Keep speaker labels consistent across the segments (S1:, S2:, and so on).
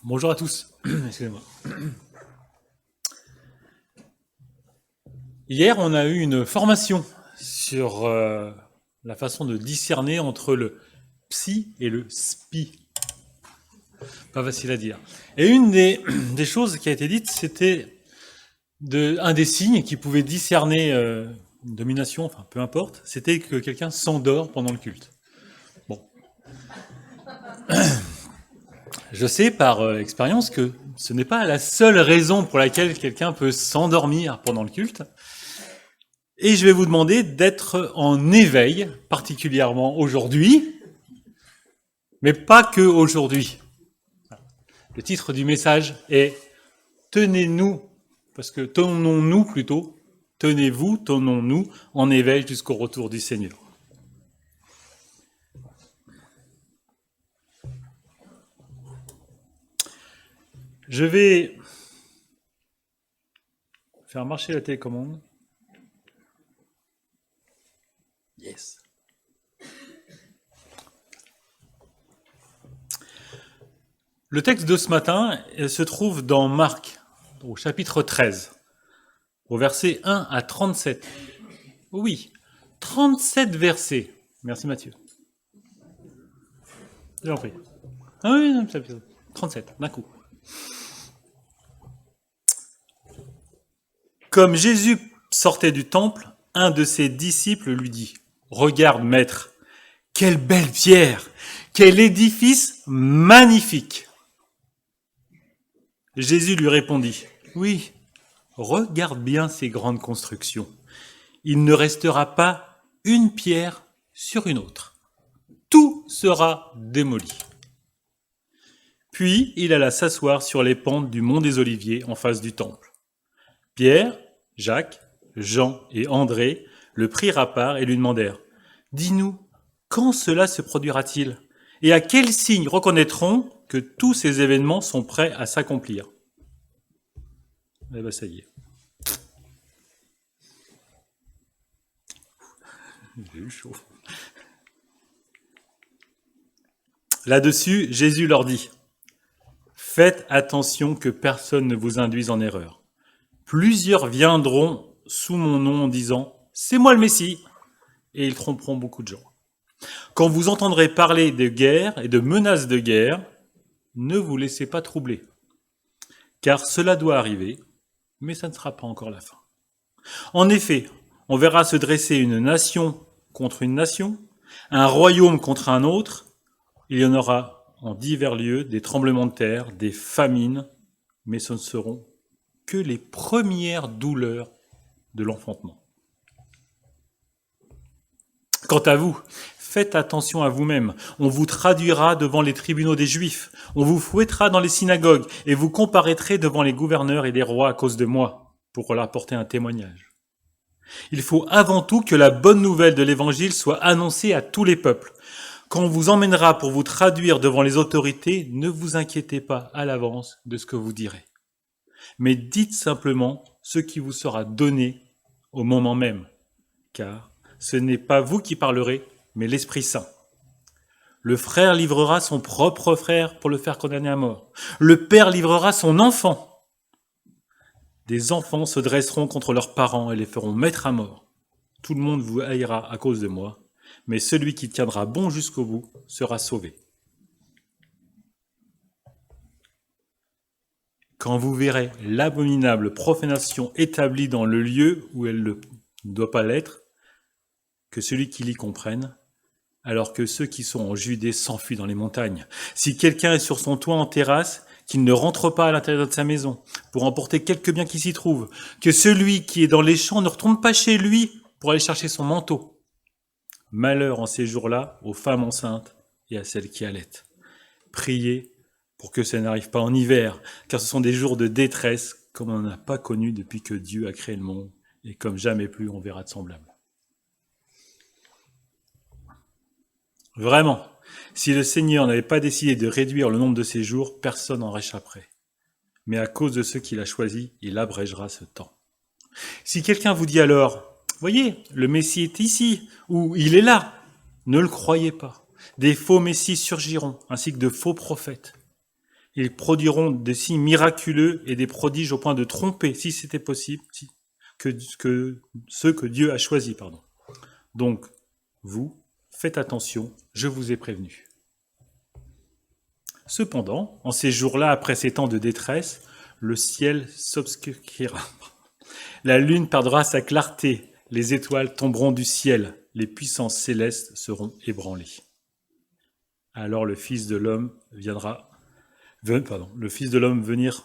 S1: Bonjour à tous. Excusez-moi. Hier, on a eu une formation sur la façon de discerner entre le psy et le spi. Pas facile à dire. Et une des choses qui a été dite, c'était un des signes qui pouvait discerner une domination, enfin peu importe, c'était que quelqu'un s'endort pendant le culte. Bon. Je sais par expérience que ce n'est pas la seule raison pour laquelle quelqu'un peut s'endormir pendant le culte. Et je vais vous demander d'être en éveil, particulièrement aujourd'hui, mais pas que aujourd'hui. Le titre du message est Tenez-nous, parce que tenons-nous plutôt, tenez-vous, tenons-nous en éveil jusqu'au retour du Seigneur. Je vais faire marcher la télécommande. Yes. Le texte de ce matin se trouve dans Marc, au chapitre 13, au verset 1 à 37. Oui, 37 versets. Merci Mathieu. J'en prie. Ah oui, non, 37, d'un coup. Comme Jésus sortait du temple, un de ses disciples lui dit « Regarde, maître, quelle belle pierre, quel édifice magnifique !» Jésus lui répondit « Oui, regarde bien ces grandes constructions. Il ne restera pas une pierre sur une autre. Tout sera démoli. » Puis il alla s'asseoir sur les pentes du mont des Oliviers en face du temple. Pierre, Jacques, Jean et André le prirent à part et lui demandèrent « Dis-nous, quand cela se produira-t-il ? Et à quel signe reconnaîtrons que tous ces événements sont prêts à s'accomplir ?» Eh bien, ça y est. J'ai eu chaud. Là-dessus, Jésus leur dit « Faites attention que personne ne vous induise en erreur. Plusieurs viendront sous mon nom en disant « C'est moi le Messie !» et ils tromperont beaucoup de gens. Quand vous entendrez parler de guerre et de menaces de guerre, ne vous laissez pas troubler, car cela doit arriver, mais ça ne sera pas encore la fin. En effet, on verra se dresser une nation contre une nation, un royaume contre un autre. Il y en aura en divers lieux des tremblements de terre, des famines, mais ce ne seront que les premières douleurs de l'enfantement. Quant à vous, faites attention à vous-même. On vous traduira devant les tribunaux des Juifs. On vous fouettera dans les synagogues et vous comparaîtrez devant les gouverneurs et les rois à cause de moi, pour leur apporter un témoignage. Il faut avant tout que la bonne nouvelle de l'Évangile soit annoncée à tous les peuples. Quand on vous emmènera pour vous traduire devant les autorités, ne vous inquiétez pas à l'avance de ce que vous direz. Mais dites simplement ce qui vous sera donné au moment même, car ce n'est pas vous qui parlerez, mais l'Esprit Saint. Le frère livrera son propre frère pour le faire condamner à mort. Le père livrera son enfant. Des enfants se dresseront contre leurs parents et les feront mettre à mort. Tout le monde vous haïra à cause de moi, mais celui qui tiendra bon jusqu'au bout sera sauvé. Quand vous verrez l'abominable profanation établie dans le lieu où elle ne doit pas l'être, que celui qui l'y comprenne, alors que ceux qui sont en Judée s'enfuient dans les montagnes. Si quelqu'un est sur son toit en terrasse, qu'il ne rentre pas à l'intérieur de sa maison pour emporter quelques biens qui s'y trouvent, que celui qui est dans les champs ne retourne pas chez lui pour aller chercher son manteau. Malheur en ces jours-là aux femmes enceintes et à celles qui allaitent. Priez pour que ça n'arrive pas en hiver, car ce sont des jours de détresse comme on n'en a pas connu depuis que Dieu a créé le monde et comme jamais plus on verra de semblable. Vraiment, si le Seigneur n'avait pas décidé de réduire le nombre de ses jours, personne n'en réchapperait. Mais à cause de ceux qu'il a choisis, il abrégera ce temps. Si quelqu'un vous dit alors, voyez, le Messie est ici, ou il est là, ne le croyez pas. Des faux messies surgiront, ainsi que de faux prophètes. Ils produiront des signes miraculeux et des prodiges au point de tromper, si c'était possible, que ceux que Dieu a choisis. Donc, vous, faites attention, je vous ai prévenu. Cependant, en ces jours-là, après ces temps de détresse, le ciel s'obscurcira. La lune perdra sa clarté, les étoiles tomberont du ciel, les puissances célestes seront ébranlées. Alors le Fils de l'homme viendra... le Fils de l'homme venir...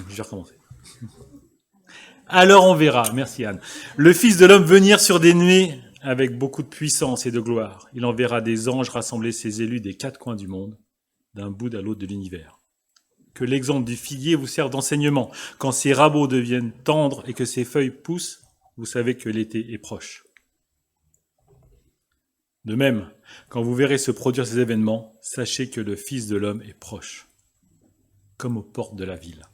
S1: je vais recommencer. Alors on verra, merci Anne, le Fils de l'homme venir sur des nuées avec beaucoup de puissance et de gloire. Il enverra des anges rassembler ses élus des quatre coins du monde, d'un bout à l'autre de l'univers. Que l'exemple du figuier vous serve d'enseignement. Quand ses rameaux deviennent tendres et que ses feuilles poussent, vous savez que l'été est proche. De même, quand vous verrez se produire ces événements, sachez que le Fils de l'homme est proche, comme aux portes de la ville.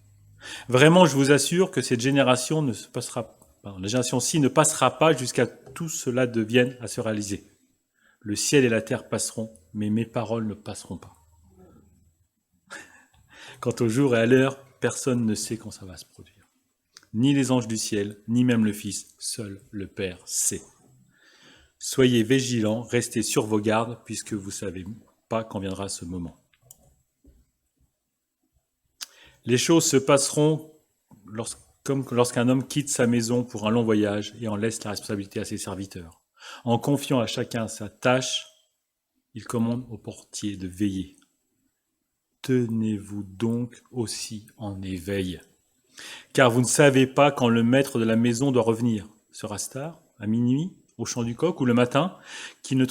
S1: Vraiment, je vous assure que cette génération la génération-ci ne passera pas jusqu'à tout cela devienne à se réaliser. Le ciel et la terre passeront, mais mes paroles ne passeront pas. Quant au jour et à l'heure, personne ne sait quand ça va se produire. Ni les anges du ciel, ni même le Fils, seul le Père sait. Soyez vigilants, restez sur vos gardes, puisque vous ne savez pas quand viendra ce moment. Les choses se passeront comme lorsqu'un homme quitte sa maison pour un long voyage et en laisse la responsabilité à ses serviteurs. En confiant à chacun sa tâche, il commande au portier de veiller. Tenez-vous donc aussi en éveil, car vous ne savez pas quand le maître de la maison doit revenir. Sera-ce tard, à minuit, au chant du coq, ou le matin, qui ne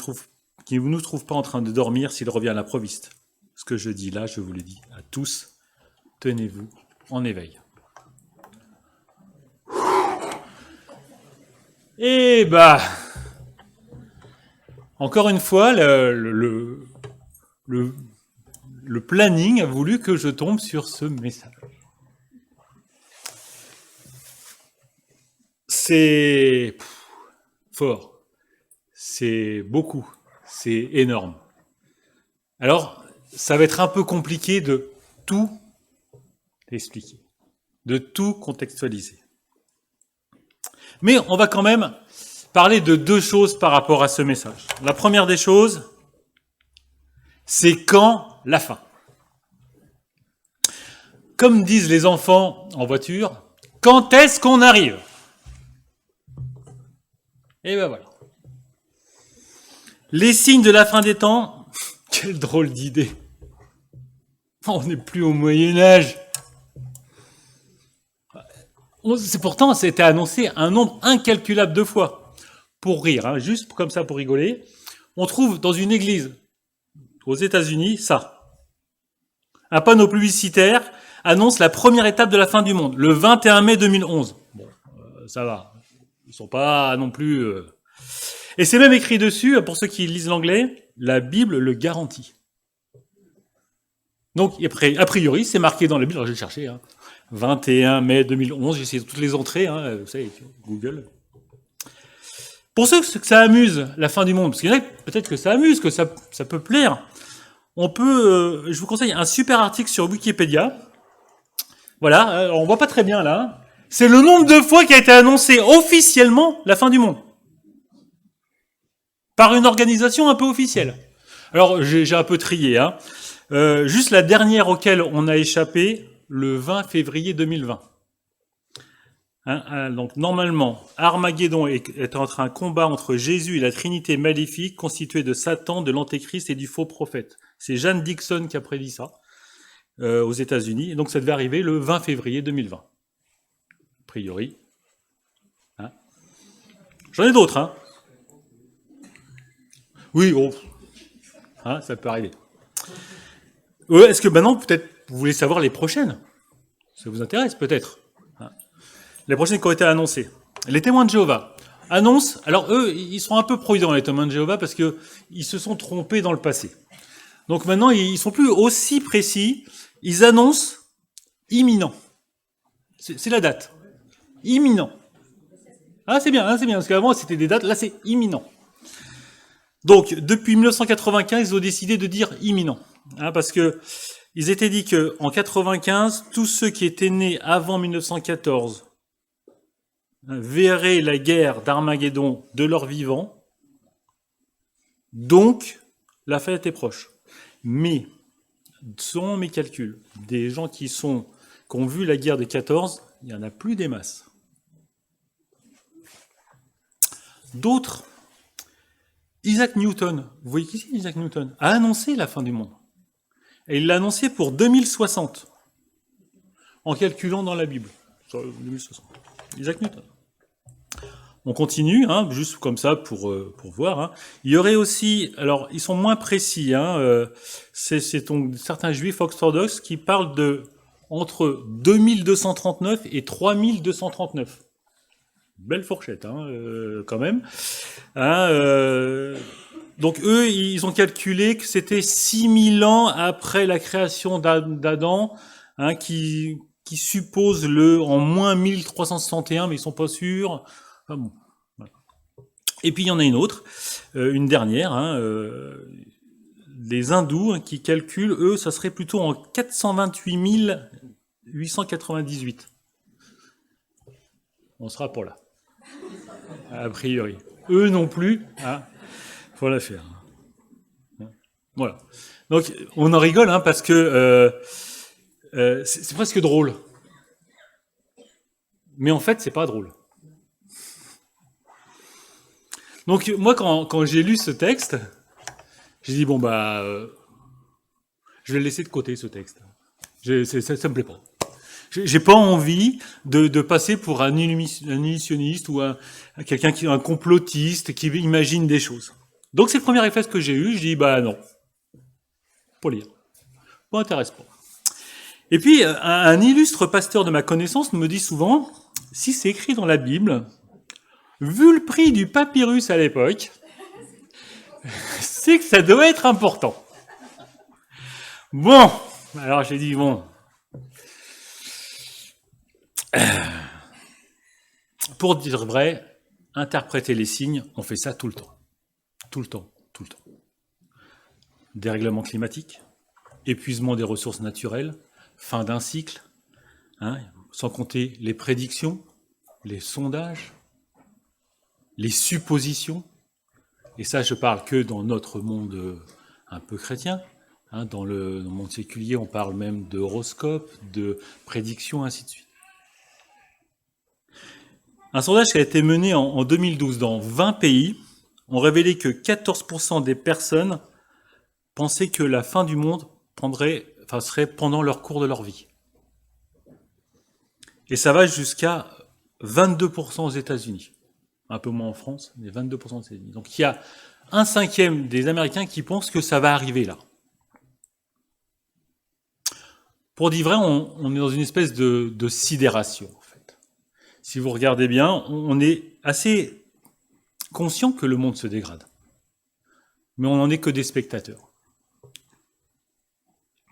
S1: nous trouve pas en train de dormir s'il revient à l'improviste. Ce que je dis là, je vous le dis à tous, tenez-vous en éveil. Et encore une fois, le planning a voulu que je tombe sur ce message. C'est fort, c'est beaucoup, c'est énorme. Alors, ça va être un peu compliqué de tout expliquer, de tout contextualiser. Mais on va quand même parler de deux choses par rapport à ce message. La première des choses, c'est quand la fin. Comme disent les enfants en voiture, quand est-ce qu'on arrive ? Et voilà. Les signes de la fin des temps, quelle drôle d'idée. On n'est plus au Moyen-Âge. Pourtant, c'était annoncé un nombre incalculable de fois. Pour rire, juste comme ça, pour rigoler. On trouve dans une église aux États-Unis ça. Un panneau publicitaire annonce la première étape de la fin du monde, le 21 mai 2011. Bon, ça va. Ils sont pas non plus... Et c'est même écrit dessus, pour ceux qui lisent l'anglais, la Bible le garantit. Donc, a priori, c'est marqué dans la Bible, alors je vais chercher, 21 mai 2011, j'ai essayé toutes les entrées, vous savez, Google. Pour ceux que ça amuse, la fin du monde, parce qu'il y en a peut-être que ça amuse, que ça peut plaire, je vous conseille un super article sur Wikipédia. Voilà, on voit pas très bien là. C'est le nombre de fois qu'a été annoncé officiellement la fin du monde. Par une organisation un peu officielle. Alors, j'ai un peu trié, juste la dernière auquel on a échappé, le 20 février 2020. Donc, normalement, Armageddon est entre un combat entre Jésus et la Trinité maléfique constituée de Satan, de l'Antéchrist et du faux prophète. C'est Jeanne Dixon qui a prédit ça aux États-Unis. Et donc, ça devait arriver le 20 février 2020. A priori. J'en ai d'autres, Oui, ça peut arriver. Est-ce que maintenant, peut-être, vous voulez savoir les prochaines ? Ça vous intéresse, peut-être. Les prochaines qui ont été annoncées. Les témoins de Jéhovah annoncent... Alors, eux, ils sont un peu prudents, les témoins de Jéhovah, parce qu'ils se sont trompés dans le passé. Donc maintenant, ils sont plus aussi précis. Ils annoncent imminent. C'est la date. Imminent. C'est bien, parce qu'avant, c'était des dates. Là, c'est imminent. Donc, depuis 1995, ils ont décidé de dire imminent. Parce que ils étaient dit que en 95, tous ceux qui étaient nés avant 1914 verraient la guerre d'Armageddon de leur vivant. Donc, la fin était proche. Mais, selon mes calculs, des gens qui ont vu la guerre de 14, il n'y en a plus des masses. D'autres, Isaac Newton, vous voyez qui c'est Isaac Newton, a annoncé la fin du monde. Et il l'a annoncé pour 2060, en calculant dans la Bible. 2060. Isaac Newton. On continue, juste comme ça pour voir. Il y aurait aussi, alors ils sont moins précis, c'est certains juifs orthodoxes qui parlent de entre 2239 et 3239. Belle fourchette, quand même. Donc eux, ils ont calculé que c'était 6000 ans après la création d'Adam, qui suppose en moins 1361, mais ils sont pas sûrs. Enfin bon, voilà. Et puis il y en a une autre, une dernière, les hindous qui calculent, eux, ça serait plutôt en 428 898. On sera pas là, a priori. Eux non plus, faut la faire. Voilà. Donc on en rigole parce que c'est presque drôle, mais en fait c'est pas drôle. Donc moi quand j'ai lu ce texte, j'ai dit bon je vais le laisser de côté ce texte. Ça me plaît pas. J'ai pas envie de passer pour un illusionniste ou un complotiste qui imagine des choses. Donc c'est le premier réflexe que j'ai eu. Je dis non, pas lire, pas m'intéresse pas. Et puis un illustre pasteur de ma connaissance me dit souvent, si c'est écrit dans la Bible, vu le prix du papyrus à l'époque, c'est que ça doit être important. Bon, alors j'ai dit bon. Pour dire vrai, interpréter les signes, on fait ça tout le temps. Tout le temps, tout le temps. Dérèglement climatique, épuisement des ressources naturelles, fin d'un cycle, sans compter les prédictions, les sondages, les suppositions. Et ça, je parle que dans notre monde un peu chrétien. Dans le monde séculier, on parle même d'horoscope, de prédictions, ainsi de suite. Un sondage qui a été mené en 2012 dans 20 pays ont révélé que 14% des personnes pensaient que la fin du monde serait pendant leur cours de leur vie. Et ça va jusqu'à 22% aux États-Unis. Un peu moins en France, mais 22% aux États-Unis. Donc il y a 1/5 des Américains qui pensent que ça va arriver là. Pour dire vrai, on est dans une espèce de sidération. Si vous regardez bien, on est assez conscient que le monde se dégrade. Mais on n'en est que des spectateurs.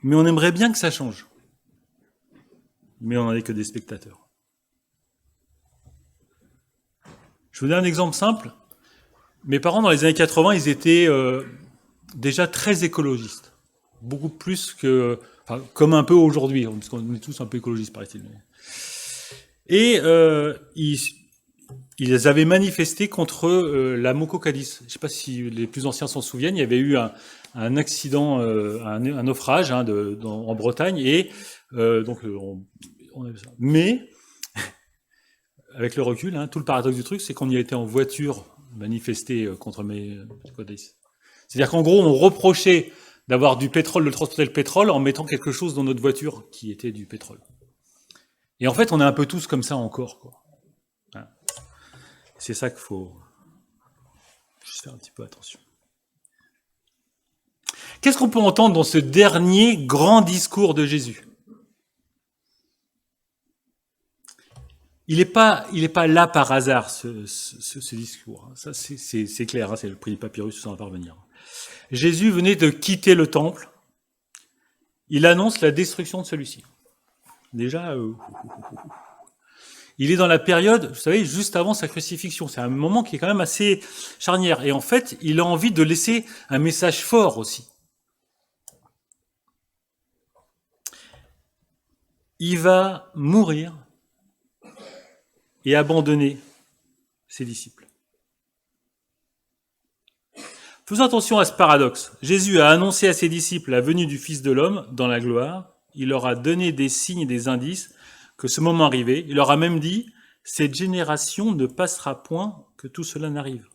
S1: Mais on aimerait bien que ça change. Mais on n'en est que des spectateurs. Je vous donne un exemple simple. Mes parents, dans les années 80, ils étaient déjà très écologistes. Beaucoup plus que... comme un peu aujourd'hui, parce qu'on est tous un peu écologistes, paraît-il. Et ils avaient manifesté contre la Moco-Cadiz. Je ne sais pas si les plus anciens s'en souviennent. Il y avait eu un accident, un naufrage en Bretagne, et on avait ça. Mais avec le recul, tout le paradoxe du truc, c'est qu'on y a été en voiture manifester contre mes Cadiz. C'est-à-dire qu'en gros, on reprochait d'avoir du pétrole, de transporter le pétrole, en mettant quelque chose dans notre voiture qui était du pétrole. Et en fait, on est un peu tous comme ça encore, quoi. C'est ça qu'il faut juste faire un petit peu attention. Qu'est-ce qu'on peut entendre dans ce dernier grand discours de Jésus ? Il n'est pas là par hasard, ce discours. Ça, c'est clair, c'est le prix du papyrus, ça va parvenir. Jésus venait de quitter le temple. Il annonce la destruction de celui-ci. Déjà, il est dans la période, vous savez, juste avant sa crucifixion. C'est un moment qui est quand même assez charnière. Et en fait, il a envie de laisser un message fort aussi. il va mourir et abandonner ses disciples. Faisons attention à ce paradoxe. Jésus a annoncé à ses disciples la venue du Fils de l'homme dans la gloire. Il leur a donné des signes et des indices que ce moment arrivait. Il leur a même dit, cette génération ne passera point que tout cela n'arrive.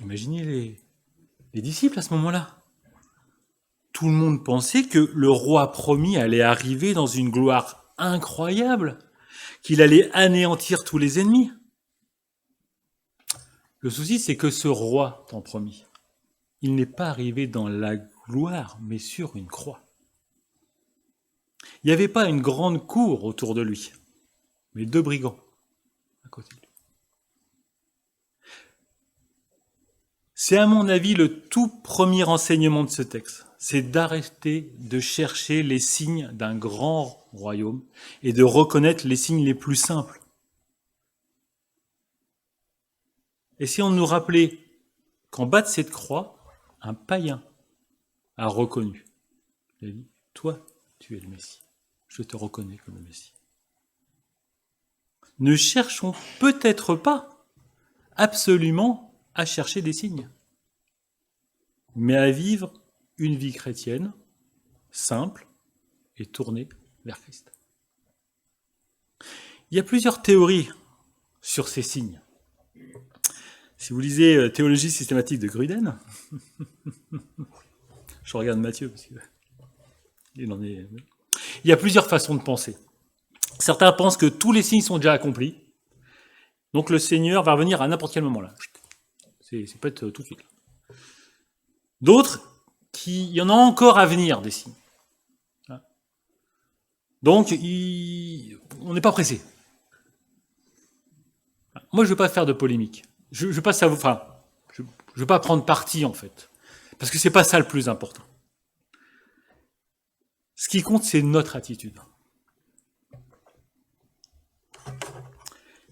S1: Imaginez les disciples à ce moment-là. Tout le monde pensait que le roi promis allait arriver dans une gloire incroyable, qu'il allait anéantir tous les ennemis. Le souci, c'est que ce roi tant promis, il n'est pas arrivé dans la gloire, mais sur une croix. Il n'y avait pas une grande cour autour de lui, mais 2 brigands à côté de lui. C'est à mon avis le tout premier enseignement de ce texte, c'est d'arrêter de chercher les signes d'un grand royaume et de reconnaître les signes les plus simples. Et si on nous rappelait qu'en bas de cette croix, un païen a reconnu, il a dit, toi, tu es le Messie, je te reconnais comme le Messie. Ne cherchons peut-être pas absolument à chercher des signes, mais à vivre une vie chrétienne simple et tournée vers Christ. Il y a plusieurs théories sur ces signes. Si vous lisez Théologie systématique de Gruden, je regarde Matthieu parce qu'il en est. Il y a plusieurs façons de penser. Certains pensent que tous les signes sont déjà accomplis, donc le Seigneur va revenir à n'importe quel moment là. C'est peut être tout de suite. D'autres, il y en a encore à venir des signes. Donc, on n'est pas pressé. Moi, je ne veux pas faire de polémique. Je veux pas je veux pas prendre parti en fait, parce que c'est pas ça le plus important. Ce qui compte, c'est notre attitude.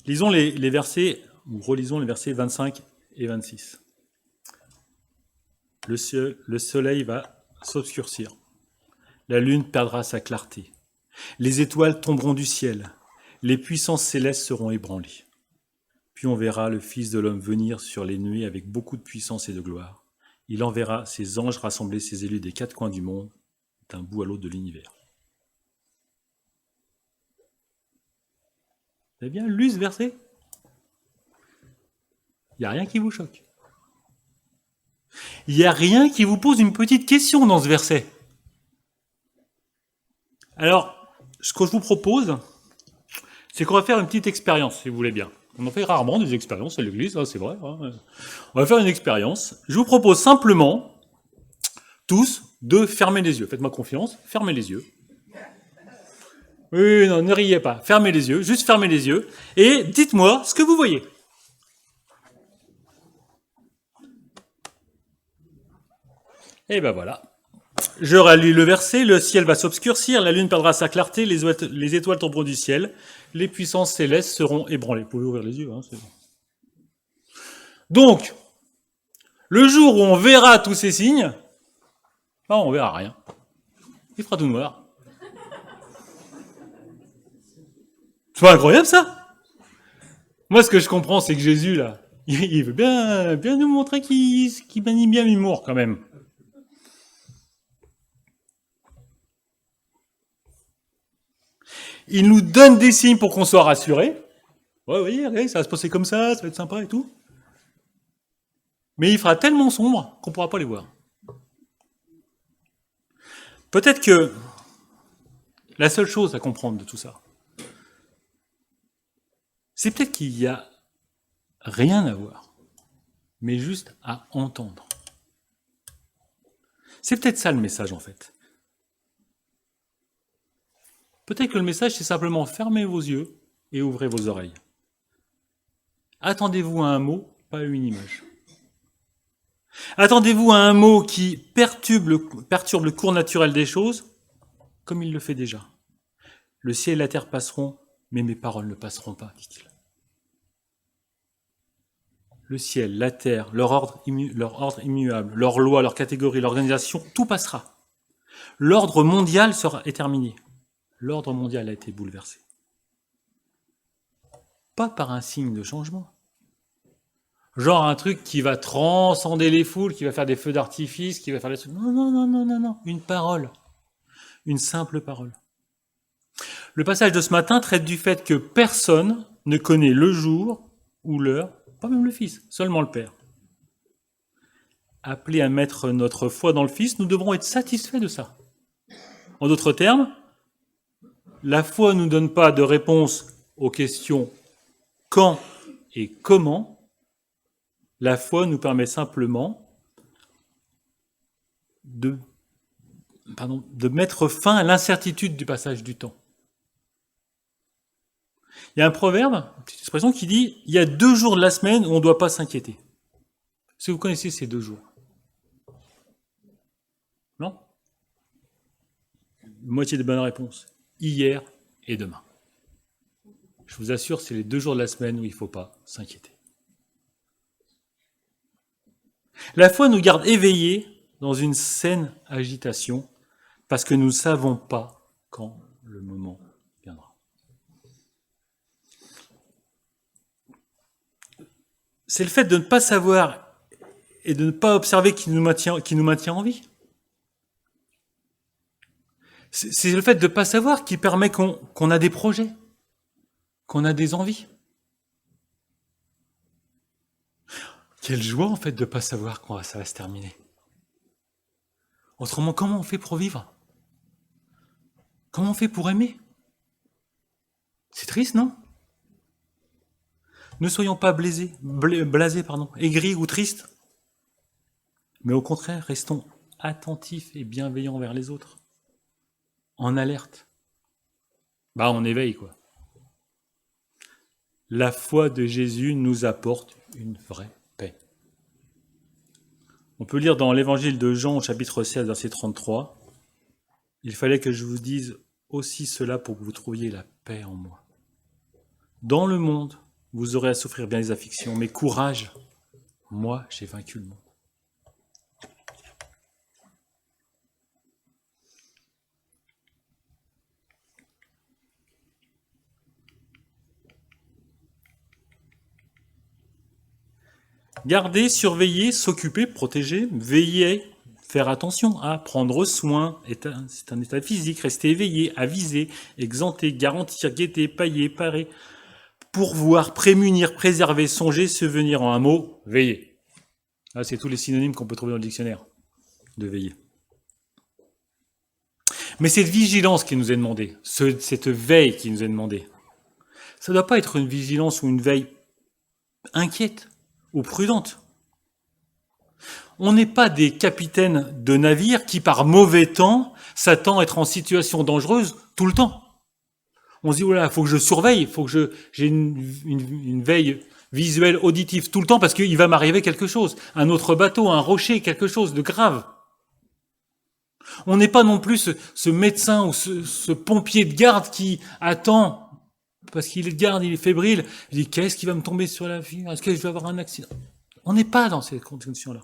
S1: Lisons les versets, ou relisons les versets 25 et 26. Le soleil va s'obscurcir, la lune perdra sa clarté, les étoiles tomberont du ciel, les puissances célestes seront ébranlées. Puis on verra le Fils de l'homme venir sur les nuées avec beaucoup de puissance et de gloire. Il enverra ses anges rassembler ses élus des 4 coins du monde, d'un bout à l'autre de l'univers. Vous avez bien lu ce verset ? Il n'y a rien qui vous choque. Il n'y a rien qui vous pose une petite question dans ce verset. Alors, ce que je vous propose, c'est qu'on va faire une petite expérience, si vous voulez bien. On en fait rarement des expériences à l'église, c'est vrai. On va faire une expérience. Je vous propose simplement, tous, de fermer les yeux. Faites-moi confiance, fermez les yeux. Oui, non, ne riez pas. Fermez les yeux, juste fermez les yeux. Et dites-moi ce que vous voyez. Et ben voilà. Je relis le verset, le ciel va s'obscurcir, la lune perdra sa clarté, les étoiles tomberont du ciel, les puissances célestes seront ébranlées. Vous pouvez ouvrir les yeux. C'est bon. Donc, le jour où on verra tous ces signes, on verra rien. Il fera tout noir. C'est pas incroyable ça ? Moi, ce que je comprends, c'est que Jésus, là, il veut bien nous montrer qu'il manie bien l'humour quand même. Il nous donne des signes pour qu'on soit rassurés. Ouais, vous voyez, regardez, ça va se passer comme ça va être sympa et tout. Mais il fera tellement sombre qu'on ne pourra pas les voir. Peut-être que la seule chose à comprendre de tout ça, c'est peut-être qu'il n'y a rien à voir, mais juste à entendre. C'est peut-être ça le message en fait. Peut-être que le message, c'est simplement fermez vos yeux et ouvrez vos oreilles. Attendez-vous à un mot, pas à une image. Attendez-vous à un mot qui perturbe le cours naturel des choses, comme il le fait déjà. Le ciel et la terre passeront, mais mes paroles ne passeront pas, dit-il. Le ciel, la terre, leur ordre immuable, leur loi, leur catégorie, l'organisation, tout passera. L'ordre mondial est terminé. l'ordre mondial a été bouleversé. Pas par un signe de changement. Genre un truc qui va transcender les foules, qui va faire des feux d'artifice, qui va faire des trucs... Non, non, non, non, non, non. Une parole. Une simple parole. Le passage de ce matin traite du fait que personne ne connaît le jour ou l'heure, pas même le Fils, seulement le Père. Appelés à mettre notre foi dans le Fils, nous devrons être satisfaits de ça. En d'autres termes, la foi ne nous donne pas de réponse aux questions quand et comment. La foi nous permet simplement de mettre fin à l'incertitude du passage du temps. Il y a un proverbe, une petite expression qui dit « Il y a 2 jours de la semaine où on ne doit pas s'inquiéter ». Est-ce que vous connaissez ces 2 jours? Non? Moitié de bonne réponse. Hier et demain. Je vous assure, c'est les 2 jours de la semaine où il ne faut pas s'inquiéter. La foi nous garde éveillés dans une saine agitation parce que nous ne savons pas quand le moment viendra. C'est le fait de ne pas savoir et de ne pas observer qui nous maintient en vie. C'est le fait de ne pas savoir qui permet qu'on a des projets, qu'on a des envies. Quelle joie en fait de ne pas savoir quand ça va se terminer. Autrement, comment on fait pour vivre? Comment on fait pour aimer? C'est triste, non? Ne soyons pas blasés, aigris ou tristes, mais au contraire, restons attentifs et bienveillants vers les autres, en alerte. On éveille, quoi. La foi de Jésus nous apporte une vraie paix. On peut lire dans l'évangile de Jean, au chapitre 16, verset 33, « Il fallait que je vous dise aussi cela pour que vous trouviez la paix en moi. Dans le monde, vous aurez à souffrir bien des afflictions, mais courage, moi j'ai vaincu le monde. » Garder, surveiller, s'occuper, protéger, veiller, faire attention à, prendre soin, c'est un état physique, rester éveillé, aviser, exempter, garantir, guetter, pailler, parer, pourvoir, prémunir, préserver, songer, subvenir, en un mot, veiller. Là, c'est tous les synonymes qu'on peut trouver dans le dictionnaire de veiller. Mais cette vigilance qui nous est demandée, cette veille qui nous est demandée, ça ne doit pas être une vigilance ou une veille inquiète ou prudente. On n'est pas des capitaines de navires qui, par mauvais temps, s'attendent à être en situation dangereuse tout le temps. On se dit, voilà, il faut que je surveille, il faut que j'ai une veille visuelle, auditive tout le temps parce qu'il va m'arriver quelque chose. Un autre bateau, un rocher, quelque chose de grave. On n'est pas non plus ce médecin ou ce pompier de garde qui attend parce qu'il est de garde, il est fébrile. Il dit, qu'est-ce qui va me tomber sur la figure? Est-ce que je vais avoir un accident? On n'est pas dans ces conditions-là.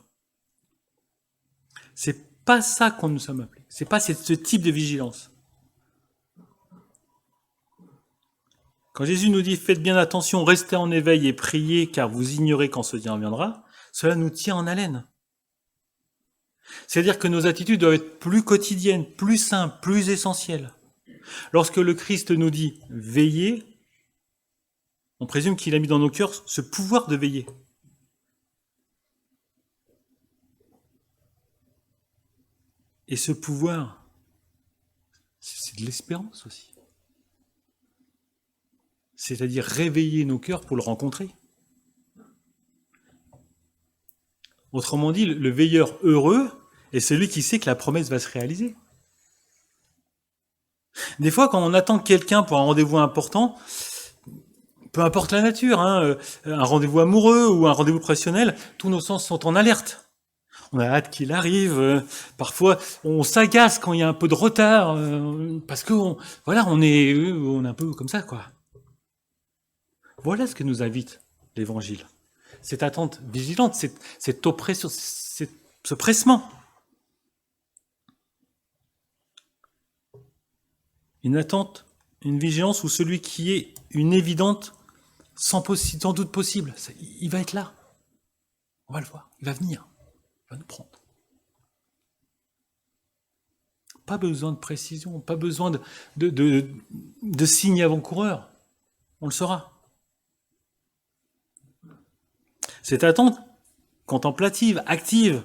S1: C'est pas ça qu'on nous sommes appelés. C'est pas ce type de vigilance. Quand Jésus nous dit « Faites bien attention, restez en éveil et priez, car vous ignorez quand ce temps viendra », cela nous tient en haleine. C'est-à-dire que nos attitudes doivent être plus quotidiennes, plus simples, plus essentielles. Lorsque le Christ nous dit « Veillez », on présume qu'il a mis dans nos cœurs ce pouvoir de veiller. Et ce pouvoir, c'est de l'espérance aussi. C'est-à-dire réveiller nos cœurs pour le rencontrer. Autrement dit, le veilleur heureux est celui qui sait que la promesse va se réaliser. Des fois, quand on attend quelqu'un pour un rendez-vous important, peu importe la nature, un rendez-vous amoureux ou un rendez-vous professionnel, tous nos sens sont en alerte. On a hâte qu'il arrive. Parfois, on s'agace quand il y a un peu de retard, parce que on est un peu comme ça, quoi. Voilà ce que nous invite l'Évangile. Cette attente vigilante, cette oppression, ce pressement. Une attente, une vigilance où celui qui est une évidente, sans doute possible, il va être là. On va le voir, il va venir, il va nous prendre. Pas besoin de précision, pas besoin de signes avant-coureurs. On le saura. Cette attente contemplative, active,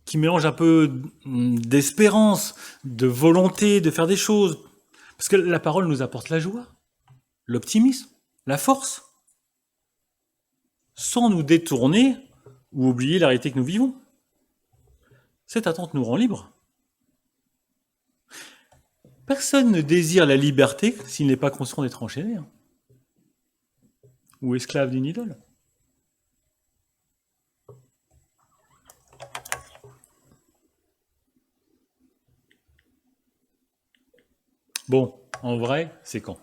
S1: qui mélange un peu d'espérance, de volonté de faire des choses. Parce que la parole nous apporte la joie, l'optimisme, la force, sans nous détourner ou oublier la réalité que nous vivons. Cette attente nous rend libres. Personne ne désire la liberté s'il n'est pas conscient d'être enchaîné, ou esclave d'une idole. Bon, en vrai, c'est quand?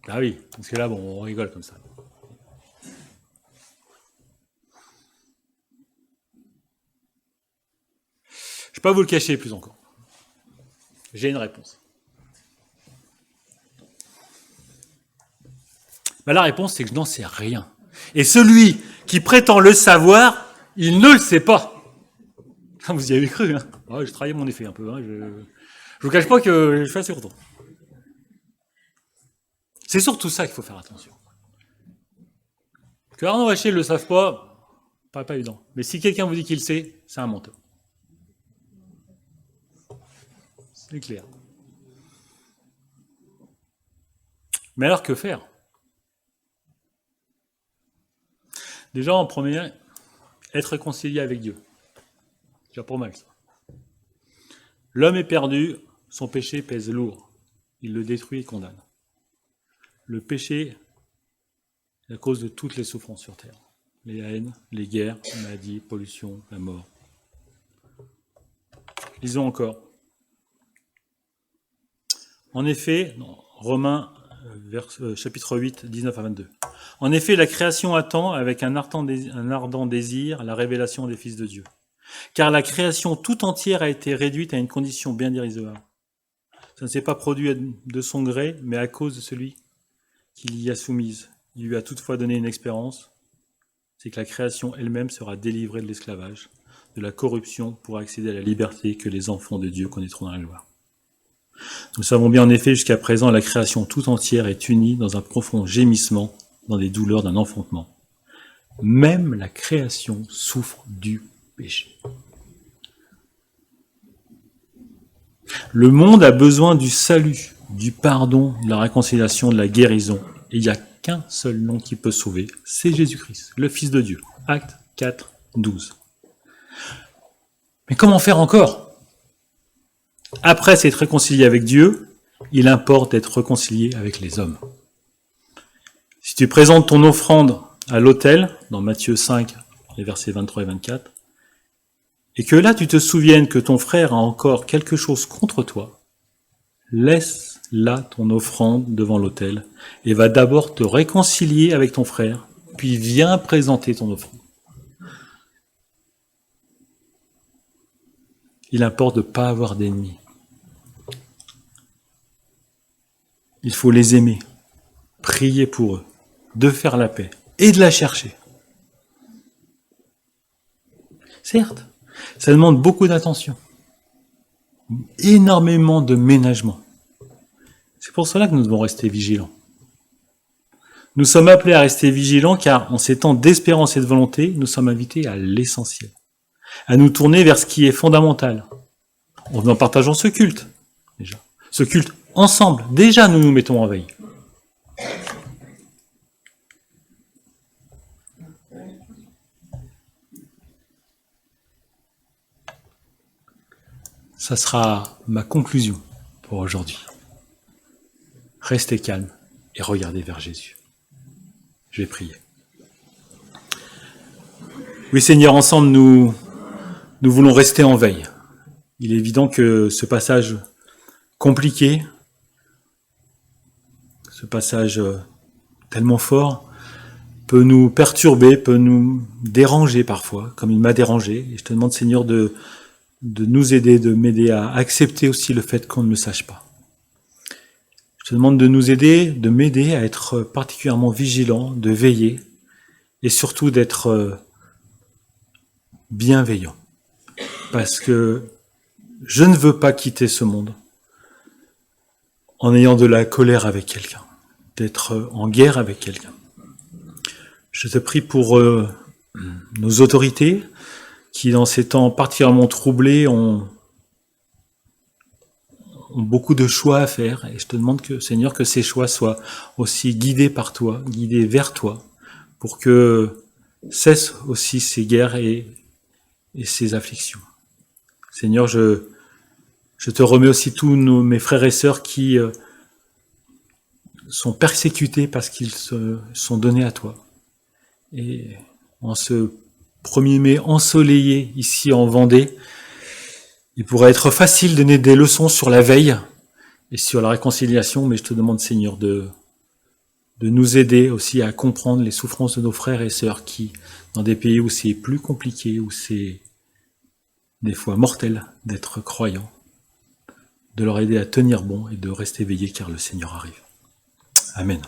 S1: Ah oui, parce que là, bon, on rigole comme ça. Je ne vais pas vous le cacher plus encore. J'ai une réponse. Ben, la réponse, c'est que je n'en sais rien. Et celui qui prétend le savoir, il ne le sait pas. Vous y avez cru, hein? Ouais, j'ai travaillé mon effet un peu. Hein. Je vous cache pas que je suis assez content. C'est surtout ça qu'il faut faire attention. Que Arnaud Haché ne le savent pas évident. Mais si quelqu'un vous dit qu'il sait, c'est un menteur. C'est clair. Mais alors que faire? Déjà, en premier, être réconcilié avec Dieu. C'est pas mal ça. L'homme est perdu, son péché pèse lourd. Il le détruit et condamne. Le péché est la cause de toutes les souffrances sur terre. Les haines, les guerres, les maladies, la pollution, la mort. Lisons encore. En effet, Romains chapitre 8, 19 à 22. En effet, la création attend avec un ardent désir la révélation des fils de Dieu. Car la création tout entière a été réduite à une condition bien dérisoire. Ça ne s'est pas produit de son gré, mais à cause de celui qui l'y a soumise. Il lui a toutefois donné une expérience, c'est que la création elle-même sera délivrée de l'esclavage, de la corruption, pour accéder à la liberté que les enfants de Dieu connaîtront dans la gloire. Nous savons bien en effet jusqu'à présent la création tout entière est unie dans un profond gémissement, dans des douleurs d'un enfantement. Même la création souffre du péché. Le monde a besoin du salut, du pardon, de la réconciliation, de la guérison. Et il n'y a qu'un seul nom qui peut sauver, c'est Jésus-Christ, le Fils de Dieu. Acte 4, 12. Mais comment faire encore ? Après s'être réconcilié avec Dieu, il importe d'être réconcilié avec les hommes. Si tu présentes ton offrande à l'autel, dans Matthieu 5, les versets 23 et 24, et que là tu te souviennes que ton frère a encore quelque chose contre toi, laisse là ton offrande devant l'autel et va d'abord te réconcilier avec ton frère, puis viens présenter ton offrande. Il importe de ne pas avoir d'ennemis. Il faut les aimer, prier pour eux, de faire la paix et de la chercher. Certes, ça demande beaucoup d'attention, énormément de ménagement. C'est pour cela que nous devons rester vigilants. Nous sommes appelés à rester vigilants car en ces temps d'espérance et de volonté, nous sommes invités à l'essentiel, à nous tourner vers ce qui est fondamental. En partageant ce culte, déjà. Ce culte ensemble, déjà nous nous mettons en veille. Ça sera ma conclusion pour aujourd'hui. Restez calme et regardez vers Jésus. Je vais prier. Oui Seigneur, ensemble nous voulons rester en veille. Il est évident que ce passage compliqué, ce passage tellement fort, peut nous perturber, peut nous déranger parfois, comme il m'a dérangé. Et je te demande Seigneur de nous aider, de m'aider à accepter aussi le fait qu'on ne le sache pas. te demande de nous aider, de m'aider à être particulièrement vigilant, de veiller et surtout d'être bienveillant. Parce que je ne veux pas quitter ce monde en ayant de la colère avec quelqu'un, d'être en guerre avec quelqu'un. Je te prie pour nos autorités qui, dans ces temps particulièrement troublés, ont beaucoup de choix à faire. Et je te demande, Seigneur, que ces choix soient aussi guidés par toi, guidés vers toi, pour que cessent aussi ces guerres et ces afflictions. Seigneur, je te remets aussi tous mes frères et sœurs qui sont persécutés parce qu'ils se sont donnés à toi. Et en ce 1er mai ensoleillé ici en Vendée, il pourrait être facile de donner des leçons sur la veille et sur la réconciliation, mais je te demande, Seigneur, de nous aider aussi à comprendre les souffrances de nos frères et sœurs qui, dans des pays où c'est plus compliqué, où c'est des fois mortel d'être croyant, de leur aider à tenir bon et de rester éveillés car le Seigneur arrive. Amen.